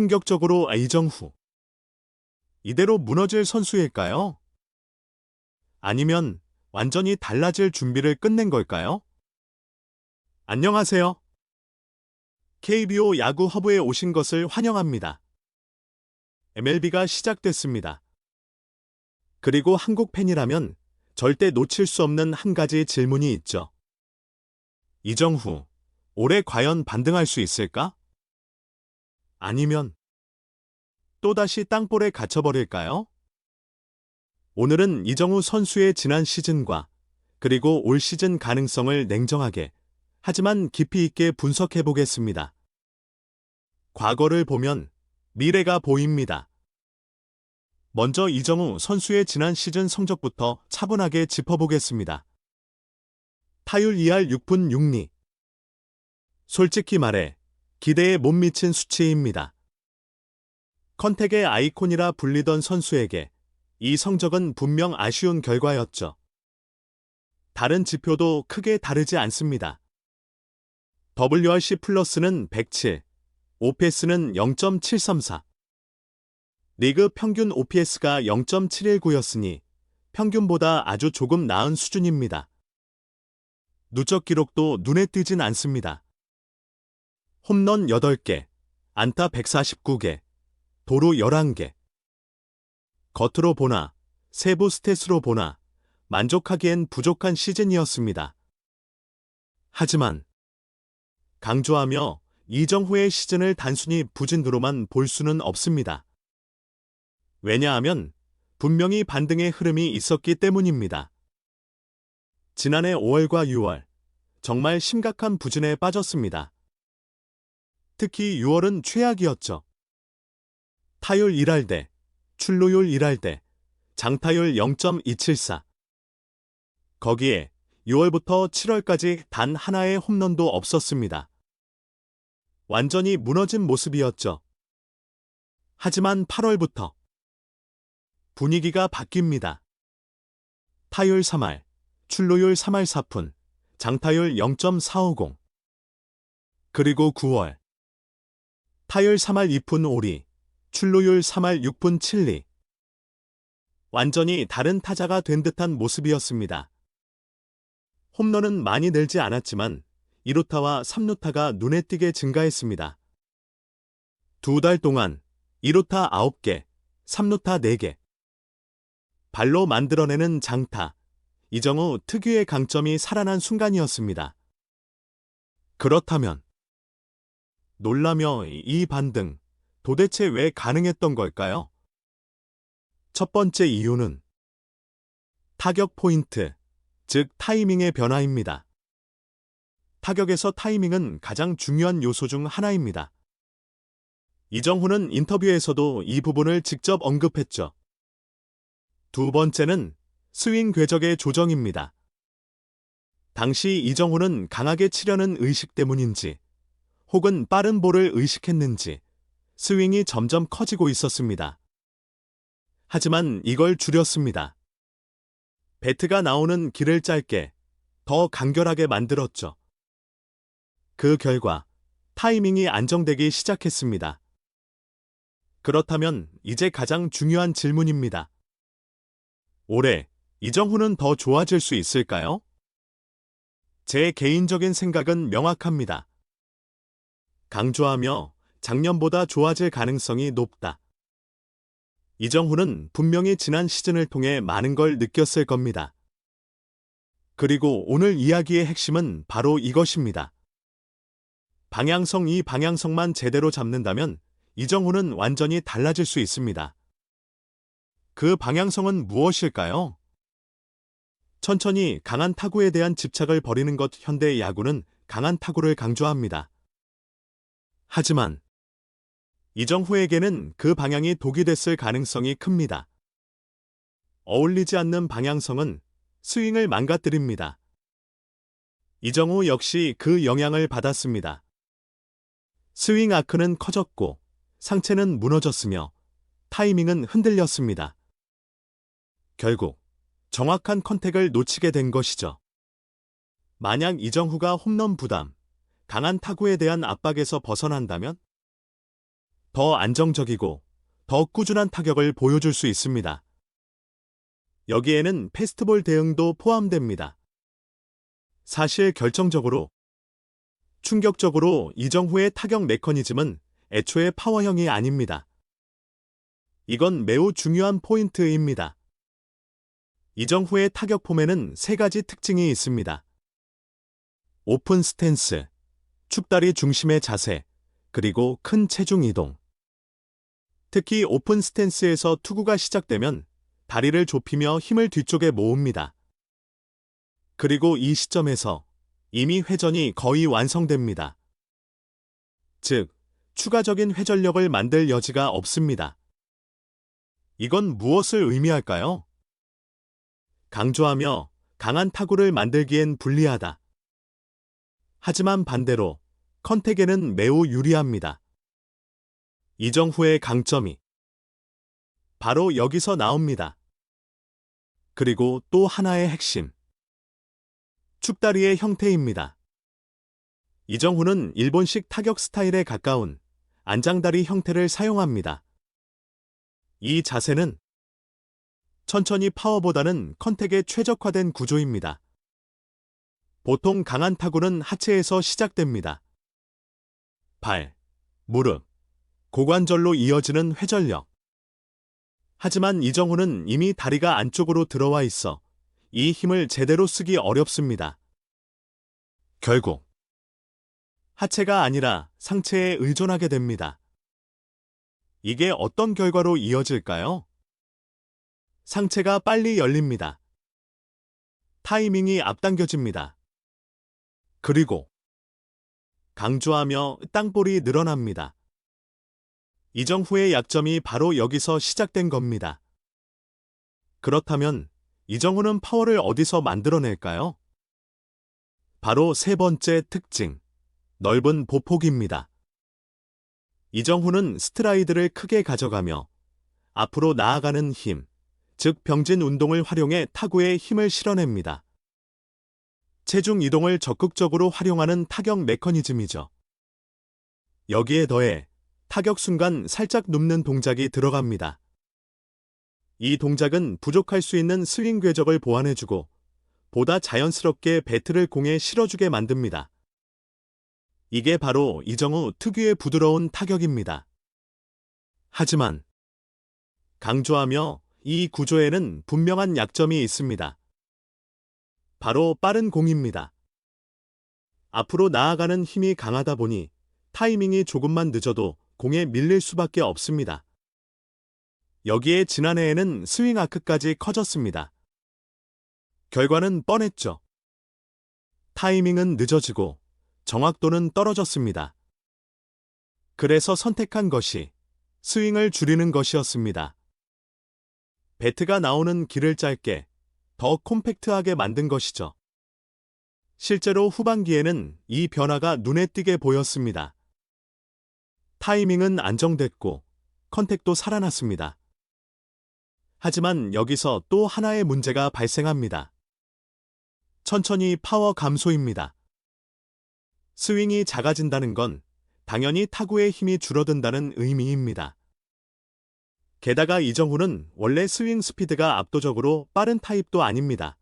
충격적으로 이정후. 이대로 무너질 선수일까요? 아니면 완전히 달라질 준비를 끝낸 걸까요? 안녕하세요. KBO 야구 허브에 오신 것을 환영합니다. MLB가 시작됐습니다. 그리고 한국 팬이라면 절대 놓칠 수 없는 한 가지 질문이 있죠. 이정후, 올해 과연 반등할 수 있을까? 아니면 또다시 땅볼에 갇혀버릴까요? 오늘은 이정후 선수의 지난 시즌과 그리고 올 시즌 가능성을 냉정하게 하지만 깊이 있게 분석해 보겠습니다. 과거를 보면 미래가 보입니다. 먼저 이정후 선수의 지난 시즌 성적부터 차분하게 짚어보겠습니다. 타율 2할 6푼 6리. 솔직히 말해 기대에 못 미친 수치입니다. 컨택의 아이콘이라 불리던 선수에게 이 성적은 분명 아쉬운 결과였죠. 다른 지표도 크게 다르지 않습니다. WRC 플러스는 107, OPS는 0.734. 리그 평균 OPS가 0.719였으니 평균보다 아주 조금 나은 수준입니다. 누적 기록도 눈에 띄진 않습니다. 홈런 8개, 안타 149개, 도루 11개. 겉으로 보나, 세부 스탯으로 보나 만족하기엔 부족한 시즌이었습니다. 하지만 강조하며 이정후의 시즌을 단순히 부진으로만 볼 수는 없습니다. 왜냐하면 분명히 반등의 흐름이 있었기 때문입니다. 지난해 5월과 6월, 정말 심각한 부진에 빠졌습니다. 특히 6월은 최악이었죠. 타율 1할대, 출루율 1할대, 장타율 0.274. 거기에 6월부터 7월까지 단 하나의 홈런도 없었습니다. 완전히 무너진 모습이었죠. 하지만 8월부터 분위기가 바뀝니다. 타율 3할, 출루율 3할 4푼, 장타율 0.450. 그리고 9월. 타율 3할 2푼 5리, 출루율 3할 6푼 7리. 완전히 다른 타자가 된 듯한 모습이었습니다. 홈런은 많이 늘지 않았지만 2루타와 3루타가 눈에 띄게 증가했습니다. 2달 동안 2루타 9개, 3루타 4개. 발로 만들어내는 장타, 이정후 특유의 강점이 살아난 순간이었습니다. 그렇다면 놀라며 이 반등 도대체 왜 가능했던 걸까요? 첫 번째 이유는 타격 포인트, 즉 타이밍의 변화입니다. 타격에서 타이밍은 가장 중요한 요소 중 하나입니다. 이정후는 인터뷰에서도 이 부분을 직접 언급했죠. 두 번째는 스윙 궤적의 조정입니다. 당시 이정후는 강하게 치려는 의식 때문인지 혹은 빠른 볼을 의식했는지 스윙이 점점 커지고 있었습니다. 하지만 이걸 줄였습니다. 배트가 나오는 길을 짧게, 더 간결하게 만들었죠. 그 결과 타이밍이 안정되기 시작했습니다. 그렇다면 이제 가장 중요한 질문입니다. 올해 이정후는 더 좋아질 수 있을까요? 제 개인적인 생각은 명확합니다. 강조하며 작년보다 좋아질 가능성이 높다. 이정후는 분명히 지난 시즌을 통해 많은 걸 느꼈을 겁니다. 그리고 오늘 이야기의 핵심은 바로 이것입니다. 이 방향성만 제대로 잡는다면 이정후는 완전히 달라질 수 있습니다. 그 방향성은 무엇일까요? 천천히 강한 타구에 대한 집착을 버리는 것. 현대 야구는 강한 타구를 강조합니다. 하지만 이정후에게는 그 방향이 독이 됐을 가능성이 큽니다. 어울리지 않는 방향성은 스윙을 망가뜨립니다. 이정후 역시 그 영향을 받았습니다. 스윙 아크는 커졌고 상체는 무너졌으며 타이밍은 흔들렸습니다. 결국 정확한 컨택을 놓치게 된 것이죠. 만약 이정후가 홈런 부담, 강한 타구에 대한 압박에서 벗어난다면 더 안정적이고 더 꾸준한 타격을 보여줄 수 있습니다. 여기에는 패스트볼 대응도 포함됩니다. 사실 결정적으로, 충격적으로 이정후의 타격 메커니즘은 애초에 파워형이 아닙니다. 이건 매우 중요한 포인트입니다. 이정후의 타격 폼에는 세 가지 특징이 있습니다. 오픈 스탠스, 축다리 중심의 자세, 그리고 큰 체중 이동. 특히 오픈 스탠스에서 투구가 시작되면 다리를 좁히며 힘을 뒤쪽에 모읍니다. 그리고 이 시점에서 이미 회전이 거의 완성됩니다. 즉, 추가적인 회전력을 만들 여지가 없습니다. 이건 무엇을 의미할까요? 강조하며 강한 타구를 만들기엔 불리하다. 하지만 반대로 컨택에는 매우 유리합니다. 이정후의 강점이 바로 여기서 나옵니다. 그리고 또 하나의 핵심. 축다리의 형태입니다. 이정후는 일본식 타격 스타일에 가까운 안장다리 형태를 사용합니다. 이 자세는 천천히 파워보다는 컨택에 최적화된 구조입니다. 보통 강한 타구는 하체에서 시작됩니다. 발, 무릎, 고관절로 이어지는 회전력. 하지만 이정후는 이미 다리가 안쪽으로 들어와 있어 이 힘을 제대로 쓰기 어렵습니다. 결국 하체가 아니라 상체에 의존하게 됩니다. 이게 어떤 결과로 이어질까요? 상체가 빨리 열립니다. 타이밍이 앞당겨집니다. 그리고 강조하며 땅볼이 늘어납니다. 이정후의 약점이 바로 여기서 시작된 겁니다. 그렇다면 이정후는 파워를 어디서 만들어낼까요? 바로 세 번째 특징, 넓은 보폭입니다. 이정후는 스트라이드를 크게 가져가며 앞으로 나아가는 힘, 즉 병진 운동을 활용해 타구에 힘을 실어냅니다. 체중 이동을 적극적으로 활용하는 타격 메커니즘이죠. 여기에 더해 타격 순간 살짝 눕는 동작이 들어갑니다. 이 동작은 부족할 수 있는 스윙 궤적을 보완해주고 보다 자연스럽게 배트를 공에 실어주게 만듭니다. 이게 바로 이정후 특유의 부드러운 타격입니다. 하지만 강조하며 이 구조에는 분명한 약점이 있습니다. 바로 빠른 공입니다. 앞으로 나아가는 힘이 강하다 보니 타이밍이 조금만 늦어도 공에 밀릴 수밖에 없습니다. 여기에 지난해에는 스윙 아크까지 커졌습니다. 결과는 뻔했죠. 타이밍은 늦어지고 정확도는 떨어졌습니다. 그래서 선택한 것이 스윙을 줄이는 것이었습니다. 배트가 나오는 길을 짧게, 더 콤팩트하게 만든 것이죠. 실제로 후반기에는 이 변화가 눈에 띄게 보였습니다. 타이밍은 안정됐고 컨택도 살아났습니다. 하지만 여기서 또 하나의 문제가 발생합니다. 천천히 파워 감소입니다. 스윙이 작아진다는 건 당연히 타구의 힘이 줄어든다는 의미입니다. 게다가 이정후는 원래 스윙 스피드가 압도적으로 빠른 타입도 아닙니다.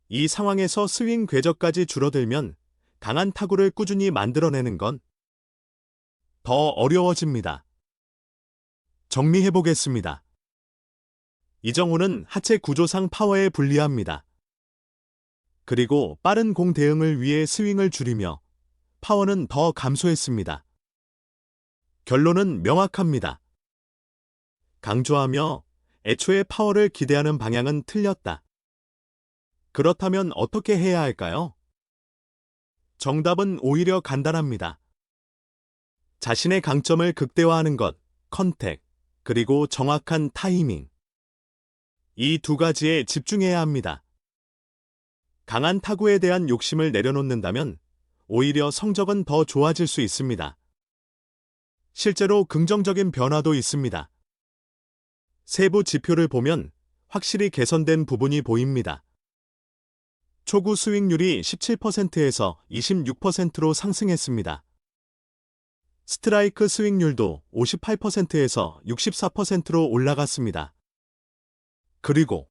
이 상황에서 스윙 궤적까지 줄어들면 강한 타구를 꾸준히 만들어내는 건 더 어려워집니다. 정리해보겠습니다. 이정후는 하체 구조상 파워에 불리합니다. 그리고 빠른 공 대응을 위해 스윙을 줄이며 파워는 더 감소했습니다. 결론은 명확합니다. 강조하며 애초에 파워를 기대하는 방향은 틀렸다. 그렇다면 어떻게 해야 할까요? 정답은 오히려 간단합니다. 자신의 강점을 극대화하는 것, 컨택, 그리고 정확한 타이밍. 이 두 가지에 집중해야 합니다. 강한 타구에 대한 욕심을 내려놓는다면 오히려 성적은 더 좋아질 수 있습니다. 실제로 긍정적인 변화도 있습니다. 세부 지표를 보면 확실히 개선된 부분이 보입니다. 초구 스윙률이 17%에서 26%로 상승했습니다. 스트라이크 스윙률도 58%에서 64%로 올라갔습니다. 그리고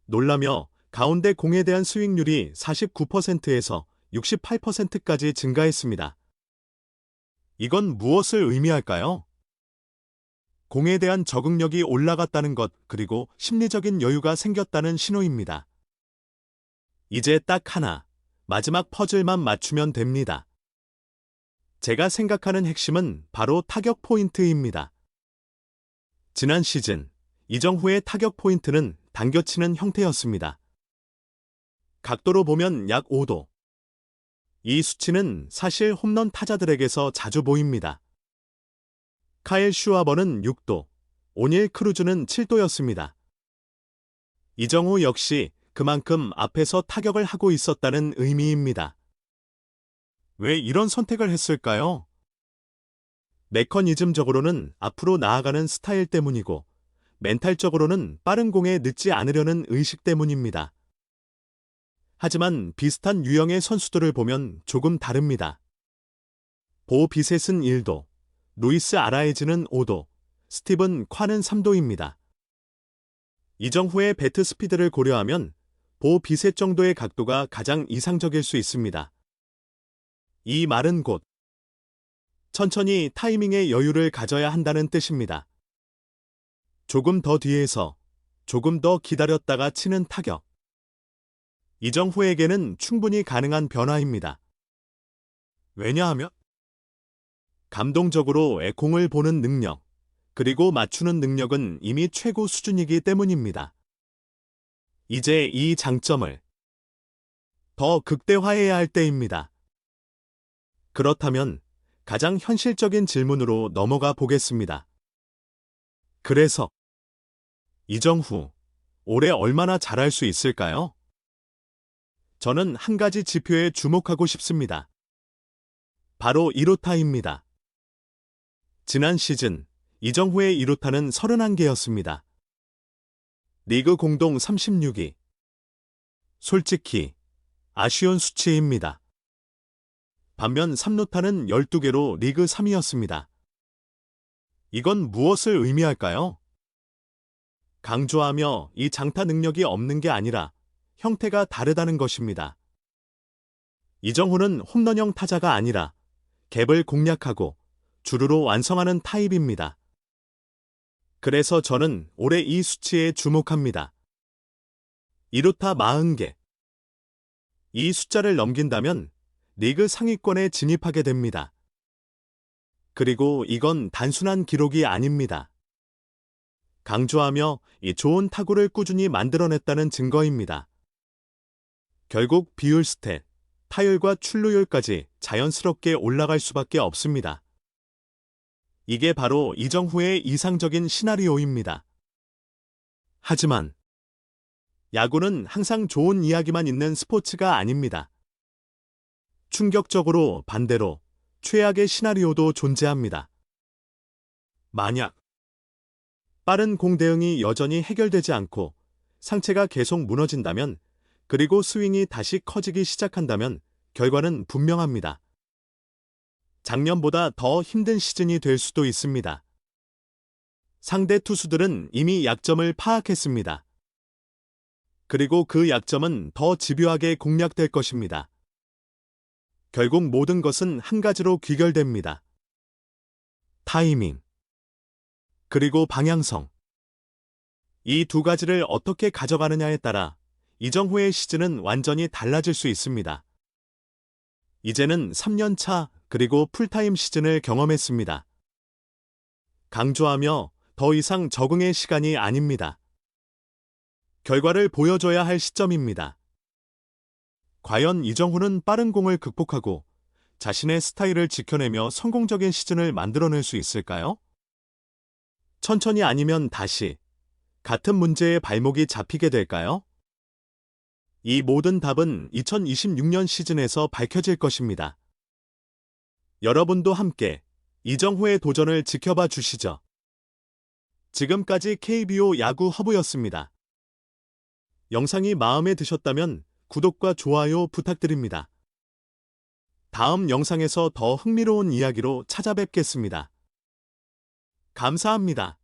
놀라며 가운데 공에 대한 스윙률이 49%에서 68%까지 증가했습니다. 이건 무엇을 의미할까요? 공에 대한 적응력이 올라갔다는 것, 그리고 심리적인 여유가 생겼다는 신호입니다. 이제 딱 하나, 마지막 퍼즐만 맞추면 됩니다. 제가 생각하는 핵심은 바로 타격 포인트입니다. 지난 시즌, 이정후의 타격 포인트는 당겨치는 형태였습니다. 각도로 보면 약 5도. 이 수치는 사실 홈런 타자들에게서 자주 보입니다. 카일 슈와버는 6도, 오닐 크루즈는 7도였습니다. 이정후 역시 그만큼 앞에서 타격을 하고 있었다는 의미입니다. 왜 이런 선택을 했을까요? 메커니즘적으로는 앞으로 나아가는 스타일 때문이고, 멘탈적으로는 빠른 공에 늦지 않으려는 의식 때문입니다. 하지만 비슷한 유형의 선수들을 보면 조금 다릅니다. 보 비셋은 1도, 루이스 아라에즈는 5도, 스티븐 콴은 3도입니다. 이정후의 배트 스피드를 고려하면 보 비셋 정도의 각도가 가장 이상적일 수 있습니다. 이 말은 곧 천천히 타이밍의 여유를 가져야 한다는 뜻입니다. 조금 더 뒤에서 조금 더 기다렸다가 치는 타격. 이정후에게는 충분히 가능한 변화입니다. 왜냐하면 감동적으로 공을 보는 능력, 그리고 맞추는 능력은 이미 최고 수준이기 때문입니다. 이제 이 장점을 더 극대화해야 할 때입니다. 그렇다면 가장 현실적인 질문으로 넘어가 보겠습니다. 그래서 이정후, 올해 얼마나 잘할 수 있을까요? 저는 한 가지 지표에 주목하고 싶습니다. 바로 1루타입니다. 지난 시즌 이정후의 2루타는 31개였습니다. 리그 공동 36위. 솔직히 아쉬운 수치입니다. 반면 3루타는 12개로 리그 3위였습니다. 이건 무엇을 의미할까요? 강조하며 이 장타 능력이 없는 게 아니라 형태가 다르다는 것입니다. 이정후는 홈런형 타자가 아니라 갭을 공략하고 주루로 완성하는 타입입니다. 그래서 저는 올해 이 수치에 주목합니다. 2루타 40개. 이 숫자를 넘긴다면 리그 상위권에 진입하게 됩니다. 그리고 이건 단순한 기록이 아닙니다. 강조하며 이 좋은 타구를 꾸준히 만들어냈다는 증거입니다. 결국 비율 스탯, 타율과 출루율까지 자연스럽게 올라갈 수밖에 없습니다. 이게 바로 이정후의 이상적인 시나리오입니다. 하지만 야구는 항상 좋은 이야기만 있는 스포츠가 아닙니다. 충격적으로 반대로 최악의 시나리오도 존재합니다. 만약 빠른 공 대응이 여전히 해결되지 않고 상체가 계속 무너진다면, 그리고 스윙이 다시 커지기 시작한다면 결과는 분명합니다. 작년보다 더 힘든 시즌이 될 수도 있습니다. 상대 투수들은 이미 약점을 파악했습니다. 그리고 그 약점은 더 집요하게 공략될 것입니다. 결국 모든 것은 한 가지로 귀결됩니다. 타이밍, 그리고 방향성. 이 두 가지를 어떻게 가져가느냐에 따라 이정후의 시즌은 완전히 달라질 수 있습니다. 이제는 3년 차 그리고 풀타임 시즌을 경험했습니다. 강조하며 더 이상 적응의 시간이 아닙니다. 결과를 보여줘야 할 시점입니다. 과연 이정후는 빠른 공을 극복하고 자신의 스타일을 지켜내며 성공적인 시즌을 만들어낼 수 있을까요? 천천히 아니면 다시 같은 문제에 발목이 잡히게 될까요? 이 모든 답은 2026년 시즌에서 밝혀질 것입니다. 여러분도 함께 이정후의 도전을 지켜봐 주시죠. 지금까지 KBO 야구 허브였습니다. 영상이 마음에 드셨다면 구독과 좋아요 부탁드립니다. 다음 영상에서 더 흥미로운 이야기로 찾아뵙겠습니다. 감사합니다.